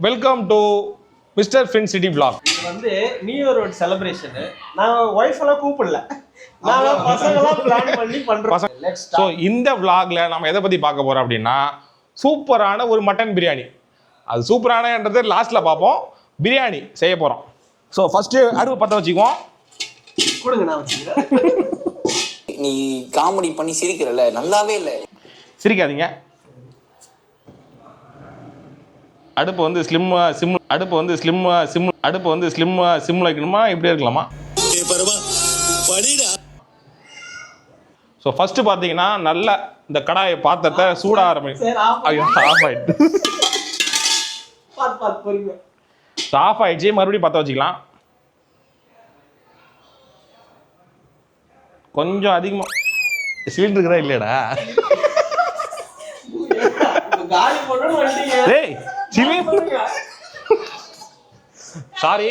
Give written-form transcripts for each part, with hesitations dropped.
Welcome to mister fin city vlog. இது வந்து new year celebration. நான் வைஃப் எல்லாம் கூப்பிடல, நாங்க பசங்கலாம் பிளான் பண்ணி பண்றோம். ஸோ இந்த vlogல நம்ம எதை பத்தி பார்க்க போறோம் அப்படின்னா, சூப்பரான ஒரு மட்டன் பிரியாணி. அது சூப்பரானன்றது லாஸ்ட்ல பார்ப்போம். பிரியாணி செய்ய போறோம். ஸோ ஃபர்ஸ்ட் அடுப்பு பற்ற வச்சுக்குவோம். கொடுங்க, நான் வச்சுக்கிறேன். நீ காமெடி பண்ணி சிரிக்கிறல்ல, நல்லாவே இல்லை. சிரிக்காதீங்க. அடுப்பு வந்து ஸ்லிம் வைக்கணுமா, இப்படியே இருக்கலாமா? ஸோ ஃபர்ஸ்ட் பார்த்தீங்கன்னா நல்ல இந்த கடாயை பாத்திரத்தை சூட ஆரம்பிச்சு ஆஃப் ஆயிடுச்சு. மறுபடியும் பற்ற வச்சுக்கலாம். கொஞ்சம் அதிகமா சிலிண்டர் இருக்குதா இல்லையடா? டேய் சாரி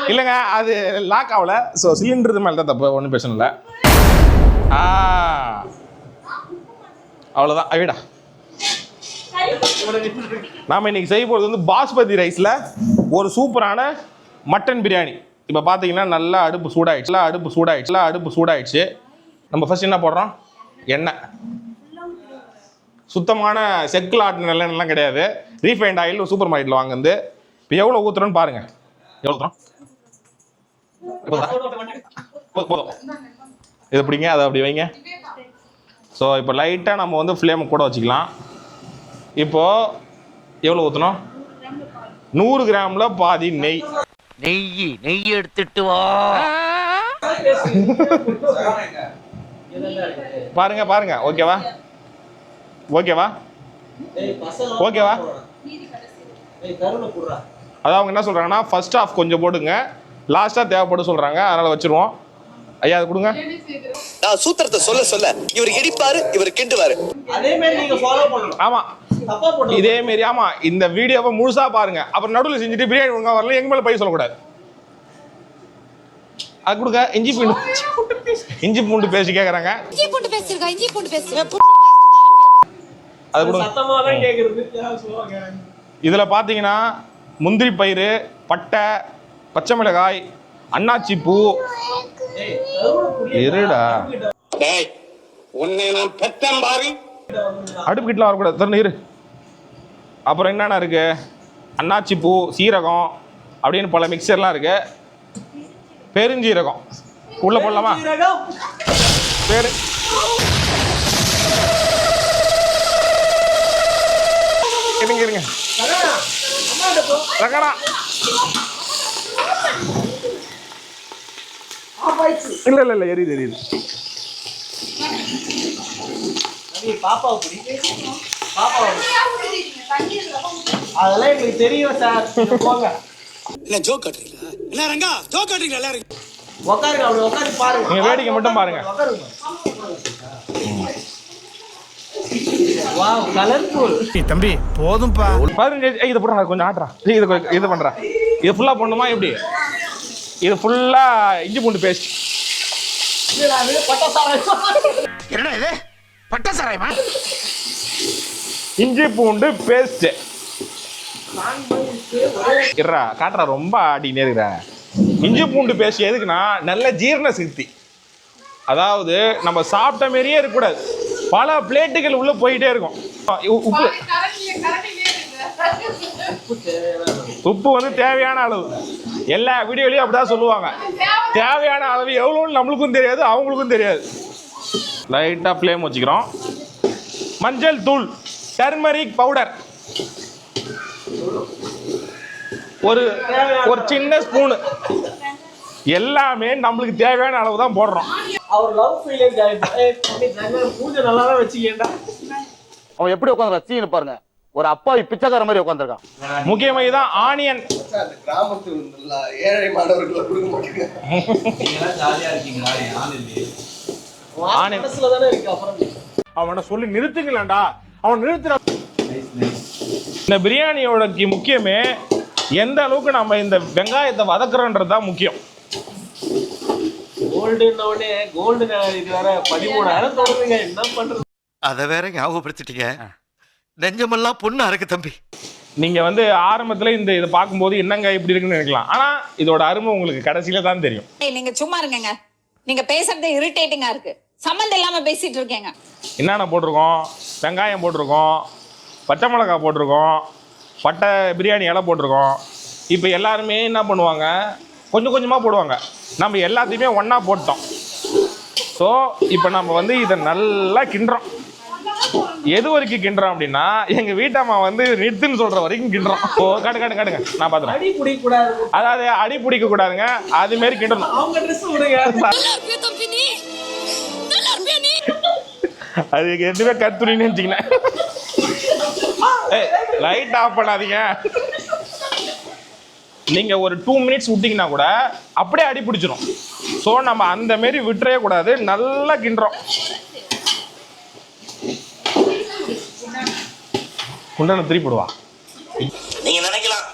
இல்லைங்க, அது லாக் ஆகல. ஸோ சிலிண்டர் மேலே தான் தப்பு, ஒன்றும் பிரச்சனை இல்லை. அவ்வளோதான் அவிடா. நாம் இன்னைக்கு செய்ய போகிறது வந்து பாஸ்மதி ரைஸில் ஒரு சூப்பரான மட்டன் பிரியாணி. இப்போ பார்த்தீங்கன்னா நல்லா அடுப்பு சூடாயிடுச்சு. நம்ம ஃபர்ஸ்ட் என்ன போடுறோம்? எண்ணெய். சுத்தமான செக்கில் ஆட்டின நல்லெண்ணெய்லாம் கிடையாது, ரீஃபைண்ட் ஆயில் சூப்பர் மார்க்கெட்டில் வாங்குறது. இப்போ எவ்வளோ ஊற்றுறோன்னு பாருங்கள். எவ்வளோ ஊற்றுறோம்? போதும். இது பிடிங்க, அதை அப்படி வைங்க. ஸோ இப்போ லைட்டாக நம்ம வந்து ஃப்ளேமை கூட வச்சுக்கலாம். இப்போது எவ்வளோ ஊற்றணும்? 100 கிராமில் பாதி நெய் எடுத்துட்டு வா. பாருங்க. ஓகேவா? அதான் அவங்க என்ன சொல்றாங்கன்னா, ஃபர்ஸ்ட் ஆஃப் கொஞ்சம் போடுங்க, லாஸ்டா தேவைப்படும் சொல்றாங்க. அதனால வச்சிருவோம். ஐயா அதை கொடுங்க. நான் சூத்திரத்தை சொல்ல இவர் இடிப்பாரு, இவர் கிண்டுவாரு. அதே மாதிரி நீங்க ஃபாலோ பண்ணணும். ஆமா, இதே மாதிரி. ஆமா, இந்த வீடியோவை முழுசா பாருங்க. அப்புறம் நடுவில் செஞ்சுட்டு பிரியாணி ஒழுங்கா வரல எங்க மேல பை சொல்லக்கூடாது. அது கொடுங்க. இஞ்சி பூண்டு பேஸ்ட் கேக்குறாங்க. அது கொடுங்க. சத்தமா தான் கேக்குறது. இதுல பாத்தீங்கன்னா முந்திரி பயிறு, பட்டை, பச்சை மிளகாய், அன்னாச்சி பூ. இருடா, அடுப்பு கிட்டலாம் வரக்கூடாது, திறந்து இரு. அப்புறம் என்னென்ன இருக்கு? அன்னாச்சி பூ, சீரகம் அப்படின்னு பல மிக்சர்லாம் இருக்கு. பெருஞ்சீரகம் உள்ள போடலாமா? இருங்க ரகடா. இல்ல எரியுது. பாப்பா அதெல்லாம் எங்களுக்கு தெரியும் சார். போங்க. என்ன ஜோக் காட்டுறீங்களா? என்ன ரங்கா ஜோக் காட்டுறீங்களா? எல்லாரும் உட்காருங்க, அப்படி உட்காந்து பாருங்க. நீங்க வேடிக்கை மட்டும் பாருங்க. Wow, colourful. தம்பி போதும்பா. 15 இதை போடுறா, கொஞ்சம் ஆட்டுறா. இது பண்றா. இது ஃபுல்லா பண்ணுமா எப்படி? இது ஃபுல்லா இஞ்சி பூண்டு பேஸ்ட். என்னடா இது? பட்ட சாராயமா? இஞ்சி பூண்டு பேஸ்ட். இருடா காட்டுறா, ரொம்ப ஆடினே இருக்கிற. இஞ்சி பூண்டு பேஸ்ட் எதுக்குன்னா நல்ல ஜீரண சக்தி. அதாவது நம்ம சாப்பிட்ட மாதிரியே இருக்கக்கூடாது, பல பிளேட்டுகள் உள்ள போயிட்டே இருக்கும். உப்பு வந்து தேவையான அளவு. எல்லா வீடியோலையும் அப்படிதான் சொல்லுவாங்க. தேவையான அளவு எவ்வளோன்னு நம்மளுக்கும் தெரியாது, அவங்களுக்கும் தெரியாது. லைட்டாக ஃப்ளேம் வச்சுக்கிறோம். மஞ்சள் தூள், டர்மரிக் பவுடர் ஒரு சின்ன ஸ்பூனு. எல்லாமே நம்மளுக்கு தேவையான அளவு தான் போடுறோம். அவர் லவ் ஃபீலிங் பூஜை நல்லா தான் வச்சுக்கேன்டா. அவன் எப்படி உட்காந்து ரசின்னு பாருங்க, ஒரு அப்பாவி பிச்சைக்கார மாதிரி உட்காந்துருக்கான். முக்கியமா இதான் ஆனியன். கிராமத்து ஏழை மாணவர்களை கொடுக்க மாட்டேங்க. அவனை சொல்லி நிறுத்துங்களா? அவன் நிறுத்துற. இந்த பிரியாணியோட முக்கியமே எந்த அளவுக்கு நம்ம இந்த வெங்காயத்தை வதக்குறோன்றது தான் முக்கியம். கோல்டுன்னே கோல்டு இது வேற 13,000 தொடருங்க, என்ன பண்றது? அதை வேற ஞாபகப்படுத்திட்டீங்க. நெஞ்சமெல்லாம் பொண்ணா இருக்கு தம்பி. நீங்கள் வந்து ஆரம்பத்தில் இதை பார்க்கும்போது என்னங்க இப்படி இருக்குன்னு நினைக்கலாம். ஆனால் இதோட அருமை உங்களுக்கு கடைசியில தான் தெரியும். நீங்க சும்மா இருங்கங்க. நீங்க பேசுறது இரிட்டேட்டிங்கா இருக்கு. சம்மந்தம் இல்லாம பேசிட்டு இருக்கீங்க. என்னென்ன போட்டிருக்கோம்? வெங்காயம் போட்டிருக்கோம், பச்சை மிளகாய் போட்டிருக்கோம், பட்டை பிரியாணி இலை போட்டிருக்கோம். இப்போ எல்லாருமே என்ன பண்ணுவாங்க, கொஞ்சம் கொஞ்சமாக போடுவாங்க. நம்ம எல்லாத்தையுமே ஒன்றா போட்டோம். ஸோ இப்போ நம்ம வந்து இதை நல்லா கிண்டுறோம். எது வரைக்கும் கிண்டுறோம் அப்படின்னா, எங்கள் வீட்டம்மா வந்து நிறுத்துன்னு சொல்கிற வரைக்கும் கிண்டுறோம். ஓ காட்டுங்க நான் பார்த்துறேன். அடி பிடிக்க கூடாது. அதாவது அடி பிடிக்க கூடாதுங்க, அதுமாரி கிண்டணும். அவங்க ட்ரெஸ் விடுங்க. அது எதுவுமே கத்துணின்னு நினச்சிக்கினேன். லைட் ஆஃப் பண்ணாதீங்க. நீங்கள் ஒரு 2 மினிட்ஸ் விட்டிங்கன்னா கூட அப்படியே அடி பிடிச்சிரும். ஸோ நம்ம அந்த மாரி விட்டுறவே கூடாது, நல்லா கிண்டுறோம். குண்டான திருப்பி போடுவா. நீங்க நினைக்கலாம்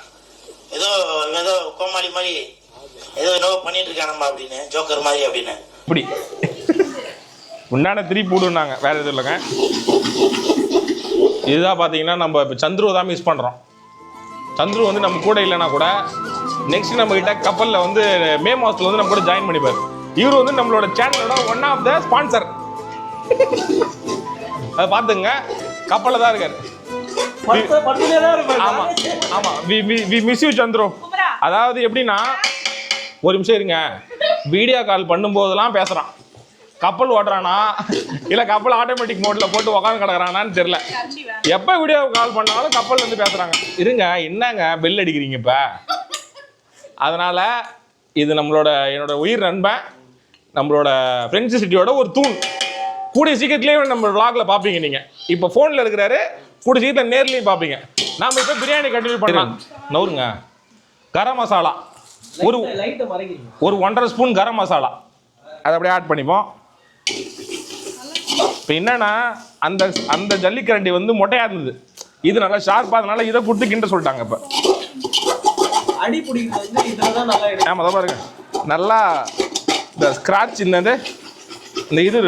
ஏதோ ஏதோ கோமாளி மாதிரி ஏதோ பண்ணிட்டு இருக்கானம்மா அப்படின்னு, ஜோக்கர் மாதிரி அப்படின்னு. இப்படி உண்டான திருப்பி போடுனாங்க, வேற எதுவும் இல்லைங்க. இதுதான் பார்த்தீங்கன்னா நம்ம இப்போ சந்துருவை தான் மிஸ் பண்ணுறோம். சந்துரு வந்து நம்ம கூட இல்லைன்னா கூட நெக்ஸ்ட் நம்ம கிட்ட கப்பலில் வந்து மே மாதத்தில் வந்து நம்ம கூட ஜாயின் பண்ணிப்பார். இவர் வந்து நம்மளோட சேனலோட ஒன் ஆஃப் த ஸ்பான்சர். அதை பார்த்துங்க, கப்பலில் தான் இருக்காரு. ஆமாம் ஆமாம், வி மிஸ் யூ சந்துரு. அதாவது எப்படின்னா, ஒரு நிமிஷம் இருங்க, வீடியோ கால் பண்ணும்போதெல்லாம் பேசுகிறான். கப்பல் ஓட்டுறானா இல்லை கப்பல் ஆட்டோமேட்டிக் மோடில் போட்டு உட்காந்து கிடக்குறானான்னு தெரியல. எப்போ வீடியோ கால் பண்ணாலும் கப்பல் வந்து பேசுகிறாங்க. இருங்க, என்னங்க பெல் அடிக்கிறீங்க இப்போ? அதனால் இது என்னோட உயிர் நண்பன், நம்மளோட ஃப்ரெண்ட்ஸ் சிட்டியோட ஒரு தூண். கூடிய சீக்கிரத்துலேயே நம்ம vlogல பார்ப்பீங்க. நீங்கள் இப்போ ஃபோனில் இருக்கிறாரு, கூடிய சீக்கிரத்தில் நேர்லேயும் பார்ப்பீங்க. நாம் இப்போ பிரியாணி கண்டினியூ பண்ணலாம். நவுருங்க. கரம் மசாலா ஒரு 1.5 ஸ்பூன் கரம் மசாலா அதை அப்படியே ஆட் பண்ணிப்போம். இப்போ என்னன்னா, அந்த ஜல்லிக்கரண்டி வந்து மொட்டையாக இருந்தது, இது நல்லா ஷார்ப்பாக, அதனால இதை கொடுத்து கிண்ட சொல்லிட்டாங்க. இப்போ அடி பிடிக்கிறது வந்து இதெல்லாம் நல்லா எடுக்கும். ஆமாம், தான் பாருங்க, நல்லா இந்த ஸ்க்ராட்ச் இந்த இது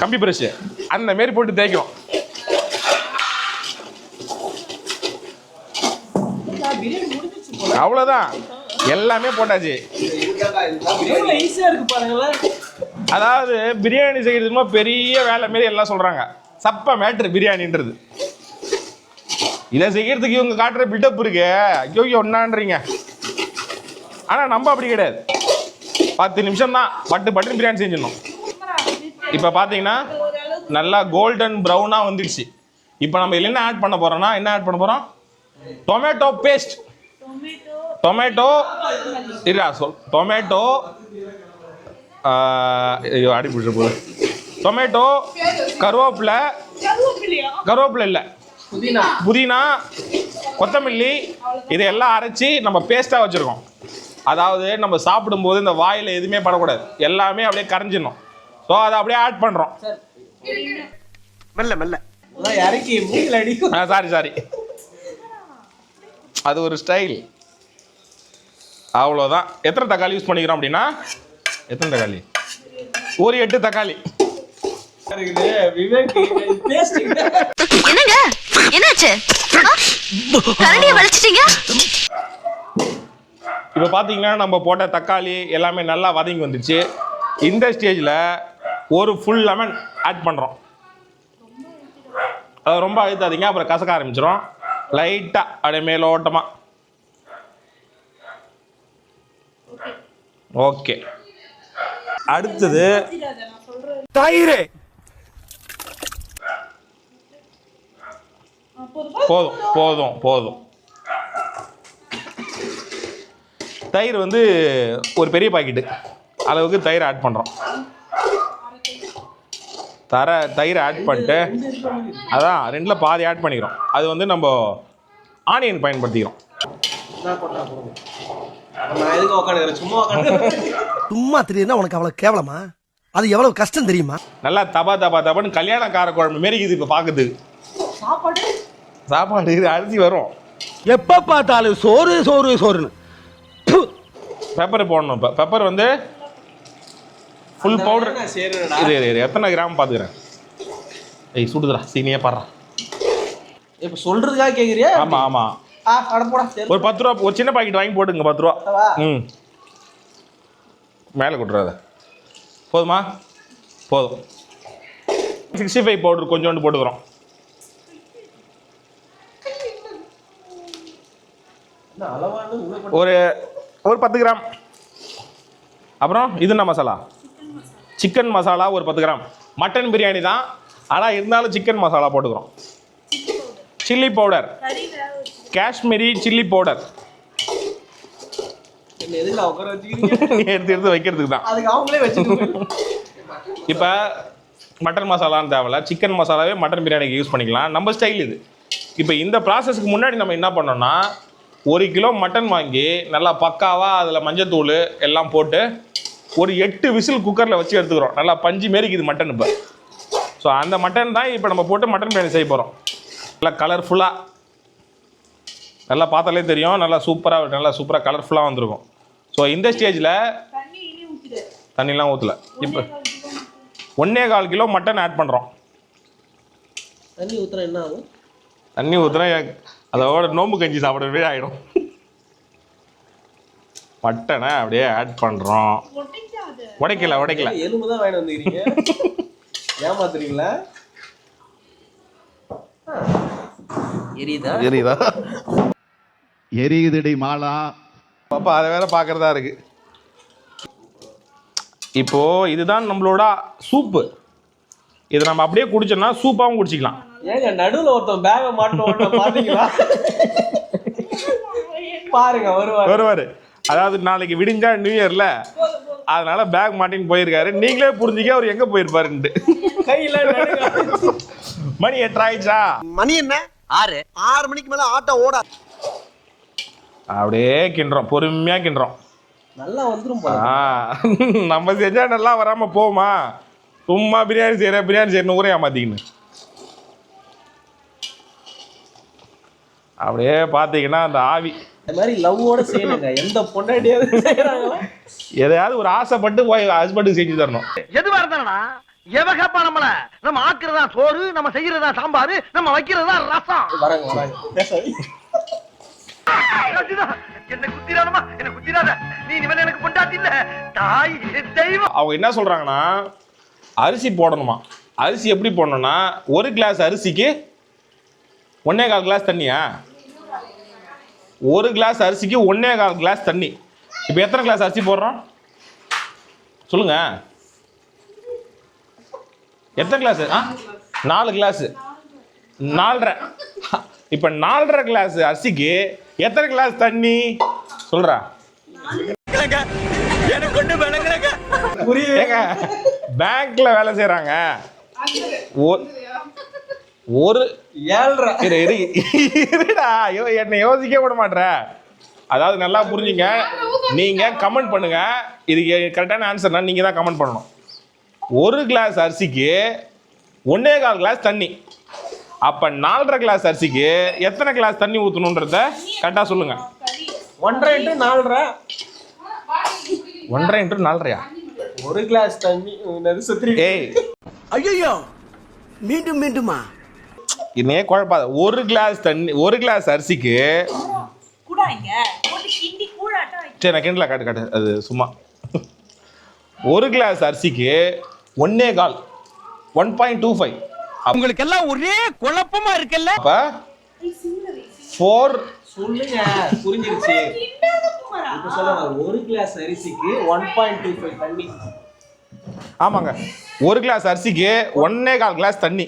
கம்பி பிரஷ் அந்த மாரி போட்டு தேய்க்கும். அவ்வளோதான், எல்லாமே போட்டாச்சு. ஈஸியா இருக்கு பாருங்களேன். அதாவது பிரியாணி செய்யறதுமா பெரிய வேலை மாரி எல்லாம் சொல்றாங்க. சப்ப மேட்ரு பிரியாணின்றது. இதை செய்யறதுக்கு இவங்க காட்டுற பில்டப் இருக்கு, ஐயோ ஒன்னான்றீங்க. ஆனால் நம்ம அப்படி கிடையாது, 10 நிமிஷம் தான் பட்டு பிரியாணி செஞ்சிடணும். இப்போ பார்த்தீங்கன்னா நல்லா கோல்டன் ப்ரௌனாக வந்துடுச்சு. இப்போ நம்ம இதில் என்ன ஆட் பண்ண போகிறோம்? Tomato paste. டொமேட்டோ அடி பிடிச்ச போது டொமேட்டோ, கருவேப்பிலை இல்லை, புதினா, கொத்தமல்லி, இதையெல்லாம் அரைச்சி நம்ம பேஸ்ட்டாக வச்சுருக்கோம். அதாவது நம்ம சாப்பிடும்போது இந்த வாயில் எதுவுமே படக்கூடாது, எல்லாமே அப்படியே கரைஞ்சிடணும். ஸோ அதை அப்படியே ஆட் பண்ணுறோம். மெல்ல இறக்கி மூக்கில் அடிக்கும். சாரி, அது ஒரு ஸ்டைல், அவ்வளோதான். எத்தனை தக்காளி யூஸ் பண்ணிக்கிறோம் அப்படின்னா, எத்தனை தக்காளி? ஒரு 8 தக்காளி. என்னங்க என்னாச்சு? கரண்டியை வலிச்சிட்டீங்க. இப்போ பார்த்தீங்கன்னா நம்ம போட்ட தக்காளி எல்லாமே நல்லா வதங்கி வந்துச்சு. இந்த ஸ்டேஜில் ஒரு ஃபுல் லெமன் ஆட் பண்ணுறோம். அதை ரொம்ப அழுத்தாதீங்க, அப்புறம் கசக்க ஆரம்பிச்சிடும். லைட்டாக அப்படியே மேலோட்டமாக. ஓகே, அடுத்தது தயிர். போதும். தயிர் வந்து ஒரு பெரிய பாக்கெட்டு அளவுக்கு தயிர் ஆட் பண்ணுறோம். தயிர் ஆட் பண்ணிட்டு அதான் 2ல் பாதி ஆட் பண்ணிக்கிறோம். அது வந்து நம்ம ஆனியன் பயன்படுத்திக்கிறோம். சும்மா தெரியுதுன்னா உனக்கு அவ்வளவு கேவலமா? அது எவ்வளவு கஷ்டம் தெரியுமா? நல்லா தபான்னு கல்யாணக்கார குழம்பு மாரி இது. இப்போ பார்க்குறதுக்கு சாப்பாடு இது அரிசி வரும். எப்ப பார்த்தாலும் சோறுன்னு. பெப்பர் போடணும். இப்போ பெப்பர் வந்து ஃபுல் பவுடர். இது எத்தனை கிராம் பார்த்துக்கிறேன். சுடுதுடா, சீனியே பாடுறா. இப்ப சொல்றதுக்காக கேக்குறியா? ஆமாம் ஆமாம். அட போடா. ஒரு 10 ரூபா ஒரு சின்ன பாக்கெட் வாங்கி போட்டுங்க 10 ரூபா. ம் மேலே கொட்டுறாத. போதுமா? போதும். 65 பவுடர் கொஞ்சோண்டு போட்டுக்கிறோம். ஒரு 10 கிராம். அப்புறம் இது என்ன மசாலா? சிக்கன் மசாலா ஒரு 10 கிராம். மட்டன் பிரியாணி தான், ஆனால் இருந்தாலும் சிக்கன் மசாலா போட்டுக்கிறோம். Chilli powder, Kashmiri chilli powder. எடுத்து வைக்கிறதுக்கு தான். இப்போ மட்டன் மசாலான்னு தேவையில்ல, சிக்கன் மசாலாவே மட்டன் பிரியாணிக்கு யூஸ் பண்ணிக்கலாம். நம்ம ஸ்டைல் இது. இப்போ இந்த ப்ராசஸ்க்கு முன்னாடி நம்ம என்ன பண்ணோம்னா 1 கிலோ மட்டன் வாங்கி நல்லா பக்காவாக அதில் மஞ்சத்தூள் எல்லாம் போட்டு ஒரு 8 விசில் குக்கரில் வச்சு எடுத்துக்கிறோம். நல்லா பஞ்சு மாரிக்குது மட்டன். இப்போ ஸோ அந்த மட்டன் தான் இப்போ நம்ம போட்டு மட்டன் பிரியாணி செய்ய போகிறோம். நல்லா கலர்ஃபுல்லாக, நல்லா பார்த்தாலே தெரியும், நல்லா சூப்பராக கலர்ஃபுல்லாக வந்திருக்கும். ஸோ இந்த ஸ்டேஜில் தண்ணிலாம் ஊற்றல. இப்போ 1.25 கிலோ மட்டன் ஆட் பண்ணுறோம். தண்ணி ஊற்றுனா என்ன ஆகும்? தண்ணி ஊற்றுனா அதோட நோம்பு கஞ்சி சாப்பிடவே ஆகிடும். மட்டனை அப்படியே ஆட் பண்ணுறோம். உடைக்கல எலும்பு தான் வாங்கிட்டு வந்துக்கிறீங்க. ஏமாத்துறீங்களா? எரியுதா? எரியுதுடி மாலா. அப்போ அதை வேற பார்க்குறதா இருக்கு. இப்போ இதுதான் நம்மளோட சூப்பு. இதை நம்ம அப்படியே குடிச்சோம்னா சூப்பாகவும் குடிச்சிக்கலாம். ஏங்க நடுவில் ஒருத்தன் பேகை மாட்டோம் பாத்தீங்களா? பாருங்க வருவாரு. அதாவது நாளைக்கு விடிஞ்சா நியூ இயர்ல, அதனால பேக் மாட்டின்னு போயிருக்காரு. நீங்களே புரிஞ்சுக்க அவர் எங்க போயிருப்பாருன்ட்டு. கையில மணி 8 ஆயிடுச்சா? மணி என்ன? 6 மணிக்கு மேல ஆட்டோ ஓட. அப்படியே கிண்டுறோம், பொறுமையா கிண்டுறோம். நல்லா வந்துரும். நம்ம செஞ்சா நல்லா வராம போமா? சும்மா பிரியாணி செய்யணும் ஊரே ஏமாத்திக்கின்னு. அப்படியே பார்த்தீங்கன்னா அந்த ஆவி இந்த மாதிரி லவ்வோட செய்யணுங்க. எந்த பொண்டாட்டியாவது செய்யறாங்களா? எதையாவது ஒரு ஆசைப்பட்டு போய் ஹஸ்பண்டுக்கு செஞ்சு தரணும். எதுவா இருந்தானா எவகப்பா நம்மள நம்ம ஆக்குறதா சோறு, நம்ம செய்யறதா சாம்பார், நம்ம வைக்கிறதா ரசம். வராங்க பேசாதீ. என்ன குத்திராதமா, என்ன குத்திராத. நீ இவன் எனக்கு பொண்டாட்டி இல்ல, தாய் தெய்வம். அவங்க என்ன சொல்றாங்கன்னா அரிசி போடணுமா. அரிசி எப்படி போடணும்னா 1 கிளாஸ் அரிசிக்கு 1.25 கிளாஸ் தண்ணியா? 1 கிளாஸ் அரிசிக்கு 1.25 கிளாஸ் தண்ணி. இப்போ எத்தனை கிளாஸ் அரிசி போடுறோம் சொல்லுங்க? எத்தனை கிளாஸ்? 4 கிளாஸ். 4.5. இப்போ 4.5 கிளாஸ் அரிசிக்கு எத்தனை கிளாஸ் தண்ணி சொல்றா? ஏங்க பேங்க்ல வேலை செய்யறாங்க. ஒரு 7.5 இருடா, என்னை யோசிக்க விட மாட்டேற. அதாவது நல்லா புரிஞ்சுங்க, நீங்க கமெண்ட் பண்ணுங்க. இதுக்கு கரெக்டான ஆன்சர்னா நீங்க தான் கமெண்ட் பண்ணணும். 1 கிளாஸ் அரிசிக்கு 1.25 கிளாஸ் தண்ணி. அப்ப 4.5 கிளாஸ் அரிசிக்கு எத்தனை கிளாஸ் தண்ணி ஊற்றணுன்றத கரெக்டா சொல்லுங்க. 1.5 into 4.5. 1.5 into 4.5. 1 கிளாஸ் தண்ணி. ஏய் ஐயோ மீண்டுமா இன்னே குழப்பாத. 1 கிளாஸ் தண்ணி, 1 கிளாஸ் அரிசிக்கு சரி நான் கிண்டல காட்டு. அது சும்மா 1 கிளாஸ் அரிசிக்கு 1.25 1.25. உங்களுக்கு எல்லாம் ஒரே குழப்பமா இருக்குல்ல. அப்ப 4 சொல்லுங்க, புரிஞ்சிருச்சு. இப்ப சொல்லுங்க, 1 கிளாஸ் அரிசிக்கு 1.25 தண்ணி. ஆமாங்க, 1 கிளாஸ் அரிசிக்கு 1.25 கிளாஸ் தண்ணி.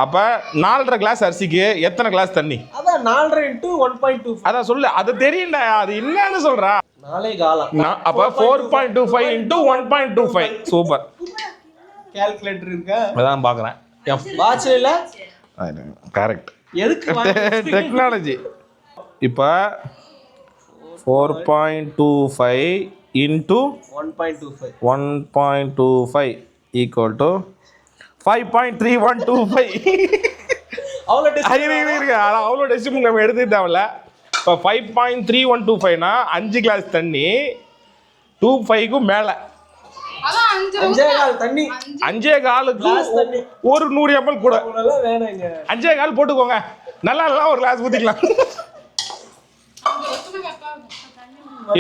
அப்ப 4.5 கிளாஸ் அரிசிக்கு எத்தனை கிளாஸ் தண்ணி? அதான் 4.5 into 1.25. அதான் சொல்லு, அது தெரியல, அது என்னன்னு சொல்றா. 4.25. அப்ப 4.25 into 1.25. சூப்பர். கால்குலேட்டர் இருக்கா? அதான் பாக்குறேன். வாட்ச்ல இல்ல? கரெக்ட். எதுக்கு டெக்னாலஜி. இப்ப 4.25 into 1.25 equal to 5.3125. அவ்வளோ டெசிமல் நம்ம எடுத்துக்கிட்டாவில்ல. இப்போ 5.3125னா 5 கிளாஸ் தண்ணி 25க்கும் மேலே. தண்ணி 5.25 ஒரு 100 ml கூட. 5.25 போட்டுக்கோங்க. நல்லா ஒரு கிளாஸ் ஊத்திக்கலாம்.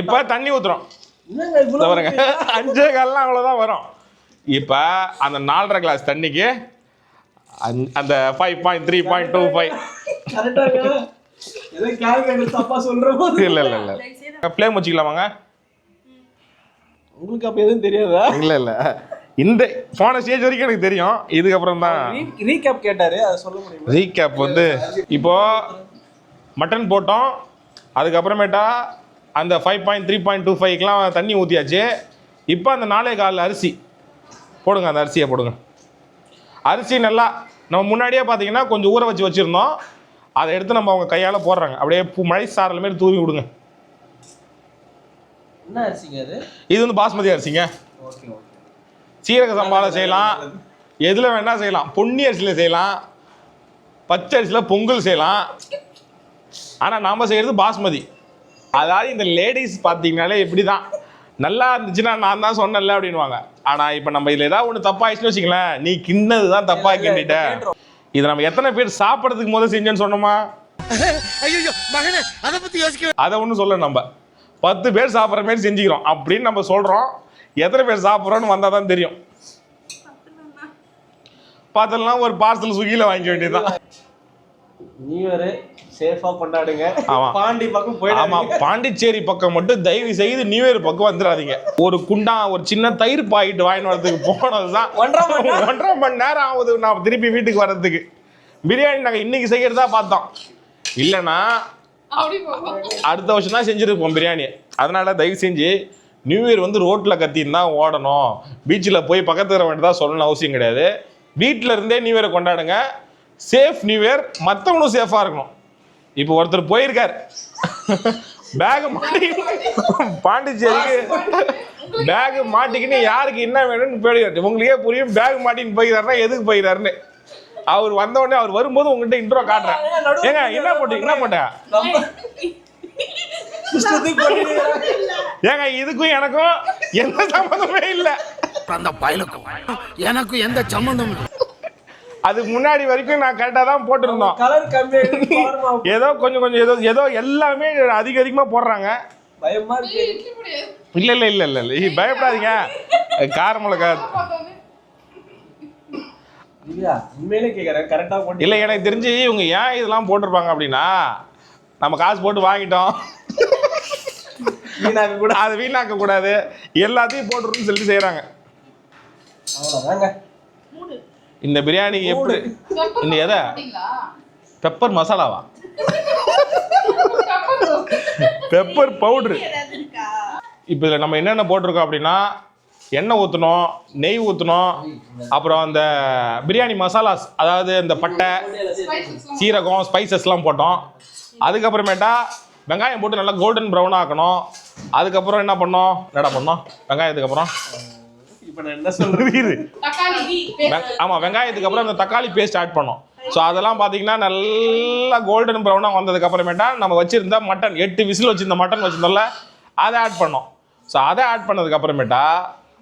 இப்ப தண்ணி ஊத்துறோம். பாருங்க 5.25 அவ்வளவுதான் வரும். இப்ப அந்த 4.5 கிளாஸ் தண்ணிக்கு அந்த 5.3.25 இல்ல ஃப்ளேம் வச்சுக்கலாமாங்க? உங்களுக்கு அப்ப எதுவும் தெரியாதா? இல்ல இந்த போன ஸ்டேஜ் வரைக்கும் எனக்கு தெரியும். இதுக்கப்புறம் தான் ரீகேப் கேட்டாரு, அதை சொல்ல முடியுமா? ரீகேப் வந்து இப்போ மட்டன் போட்டோம், அதுக்கப்புறமேட்டா அந்த 5.3.25க்கெலாம் தண்ணி ஊற்றியாச்சு. இப்போ அந்த 4.25 அரிசி போடுங்க. அந்த அரிசியை போடுங்க. அரிசி நல்லா நம்ம முன்னாடியே பார்த்தீங்கன்னா கொஞ்சம் ஊற வச்சுருந்தோம். அதை எடுத்து நம்ம அவங்க கையால் போடுறாங்க. அப்படியே மழை சாரல் மாரி தூவி விடுங்க. என்ன அரிசிங்க அது? இது வந்து பாஸ்மதி அரிசிங்க. சீரக சம்பாவில் செய்யலாம், எதில் வேணால் செய்யலாம். பொன்னி அரிசியில் செய்யலாம், பச்சை அரிசியில் பொங்கல் செய்யலாம். ஆனால் நாம் செய்கிறது பாஸ்மதி. அதாவது இந்த லேடிஸ் பார்த்தீங்கனாலே எப்படி தான் நல்லா இருந்துச்சுன்னா நான் தான் சொன்னேன்ல அப்படின்வாங்க. ஆனால் இப்போ நம்ம இதில் ஏதாவது ஒன்று தப்பாகிடுச்சுன்னு வச்சுங்களேன், நீ கிண்ணது தான் தப்பாக கிண்டிட்ட. இதை நம்ம எத்தனை பேர் சாப்பிட்றதுக்கு முதல் செஞ்சேன்னு சொன்னோமா? அதை ஒன்றும் சொல்ல நம்ம 10 பேர் சாப்பிட்ற மாதிரி செஞ்சுக்கிறோம் அப்படின்னு நம்ம சொல்கிறோம். எத்தனை பேர் சாப்பிட்றோன்னு வந்தால் தான் தெரியும். பார்த்தலாம் ஒரு பார்சல் ஸ்விக்கியில் வாங்கிக்க வேண்டியதுதான். நியூ இயர் சேஃபா கொண்டாடுங்க. ஆமா, பாண்டி பக்கம் போயிடாதீங்க. ஆமா, பாண்டிச்சேரி பக்கம் மட்டும் தயவு செய்து நியூ இயர் பக்கம் வந்துடாதீங்க. ஒரு குண்டா ஒரு சின்ன தயிர் பாக்கெட் வாங்கிட்டு வரதுக்கு போனதுதான் 1.5 மணி நேரம் ஆகுது நான் திருப்பி வீட்டுக்கு வர்றதுக்கு. பிரியாணி நாங்கள் இன்னைக்கு செய்யறதா பார்த்தோம். இல்லைன்னா அடுத்த வருஷம் தான் செஞ்சுருப்போம் பிரியாணி. அதனால தயவு செஞ்சு நியூ இயர் வந்து ரோட்டில் கத்தின்னு தான் ஓடணும், பீச்சில் போய் பக்கத்தில் வேண்டியதாக சொல்லணும்னு அவசியம் கிடையாது. வீட்டில் இருந்தே நியூ இயரை கொண்டாடுங்க. சேஃப் நியூ இயர், மற்றவங்களும் சேஃபாக இருக்கணும். இப்போ ஒருத்தர் போயிருக்கார் பேக் மாட்டி பாண்டிச்சேரிக்கு பேக் மாட்டிக்கின்னு யாருக்கு என்ன வேணும்னு போயிடுறாரு. உங்களுக்கே புரியும் பேக் மாட்டின்னு போய்கிறாருன்னா எதுக்கு போய்கிறாருன்னு. அவர் வந்த உடனே அவர் வரும்போது உங்கள்கிட்ட இன்ட்ரோ காட்டுறேன். ஏங்க என்ன போட்டேன் ஏங்க, இதுக்கும் எனக்கும் எந்த சம்மந்தமே இல்லை. அந்த பயலுக்கும் எனக்கும் எந்த சம்மந்தமும் இல்லை. அது முன்னாடி வரைக்கும் நான் கரெக்டாக தான் போட்டிருந்தோம். கலர் கம்மி ஏதோ கொஞ்சம் ஏதோ எல்லாமே அதிகமாக போடுறாங்க. பயமா இருக்கு. இல்லை பயப்படாதீங்க. காரமிளகா உண்மையிலே கேட்குறேன், கரெக்டாக போட்டு இல்லை. எனக்கு தெரிஞ்சு இவங்க ஏன் இதெல்லாம் போட்டிருப்பாங்க அப்படின்னா, நம்ம காசு போட்டு வாங்கிட்டோம், அதை வீணாக்க கூடாது, எல்லாத்தையும் போட்டுருன்னு சொல்லிட்டு செய்கிறாங்க. அவ்வளோதாங்க. இந்த பிரியாணி எப்படி இந்த எதை பெப்பர் மசாலாவா பெப்பர் பவுட்ரு. இப்போ இதில் நம்ம என்னென்ன போட்டிருக்கோம் அப்படின்னா, எண்ணெய் ஊற்றணும், நெய் ஊற்றணும், அப்புறம் அந்த பிரியாணி மசாலாஸ், அதாவது இந்த பட்டை சீரகம் ஸ்பைசஸ்லாம் போட்டோம். அதுக்கப்புறமேட்டா வெங்காயம் போட்டு நல்லா கோல்டன் ப்ரௌன் ஆக்கணும். அதுக்கப்புறம் என்ன பண்ணோம் வெங்காயத்துக்கு அப்புறம் இப்போ நான் என்ன சொல்றது, ஆமாம், வெங்காயத்துக்கு அப்புறம் அந்த தக்காளி பேஸ்ட் ஆட் பண்ணோம். ஸோ அதெல்லாம் பார்த்தீங்கன்னா நல்லா கோல்டன் ப்ரௌனாக வந்ததுக்கு அப்புறமேட்டா நம்ம வச்சுருந்த மட்டன் 8 விசில் வச்சுருந்த மட்டன் வச்சுருந்தோம்ல, அதை ஆட் பண்ணோம். ஸோ அதை ஆட் பண்ணதுக்கு அப்புறமேட்டா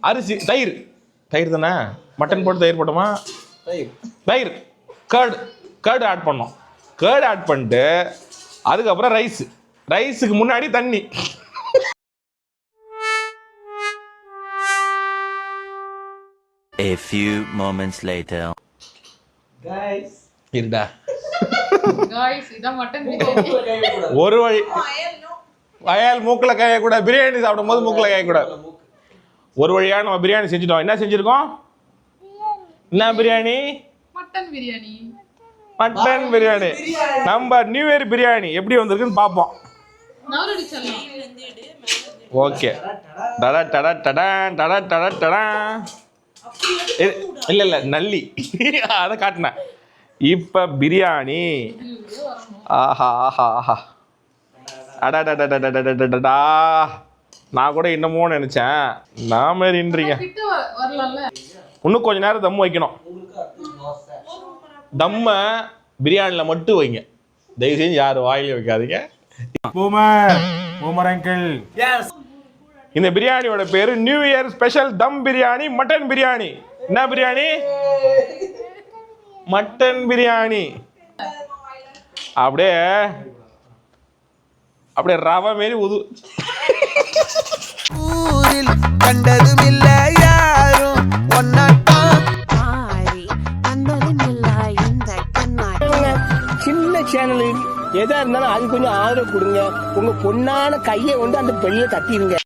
அரிசி, தயிர் தானே, மட்டன் போட்டு தயிர் போட்டோமா, தயிர் கர்டு ஆட் பண்ணோம். கர்டு ஆட் பண்ணிட்டு அதுக்கப்புறம் ரைஸுக்கு முன்னாடி தண்ணி. A few moments later. guys இருடா ஒரு வழி வயல் மூக்கில் காயக்கூடாது. பிரியாணி சாப்பிடும் போது மூக்கில் காயக்கூடாது. ஒரு வழியாக நம்ம பிரியாணி செஞ்சுட்டோம். என்ன செஞ்சுருக்கோம்? என்ன பிரியாணி? மட்டன் பிரியாணி. நம்ம நியூ இயர் பிரியாணி எப்படி வந்திருக்குன்னு பார்ப்போம். ஓகே. இல்லை நல்லி அதை காட்டினேன். இப்போ பிரியாணி. ஆஹா அடாடா, நான் கூட என்னமோ நினைச்சேன். நான் மாதிரின்றீங்க. இன்னும் கொஞ்ச நேரம் தம் வைக்கணும். தம்ம பிரியாணியில் மட்டும் வைங்க, தயவு செஞ்சு யாரும் வாயிலே வைக்காதீங்க. இந்த பிரியாணியோட பேரு நியூ இயர் ஸ்பெஷல் தம் பிரியாணி மட்டன் பிரியாணி. என்ன பிரியாணி? மட்டன் பிரியாணி. அப்படியே அப்படியே ரவை மாரி ஊரில் கண்டதும் இல்ல யாரும் சின்ன சேனல் எதா இருந்தாலும் அது கொஞ்சம் ஆதரவு கொடுங்க. உங்க பொண்ணான கையை கொண்டு அந்த பெண்ணில தட்டிடுங்க.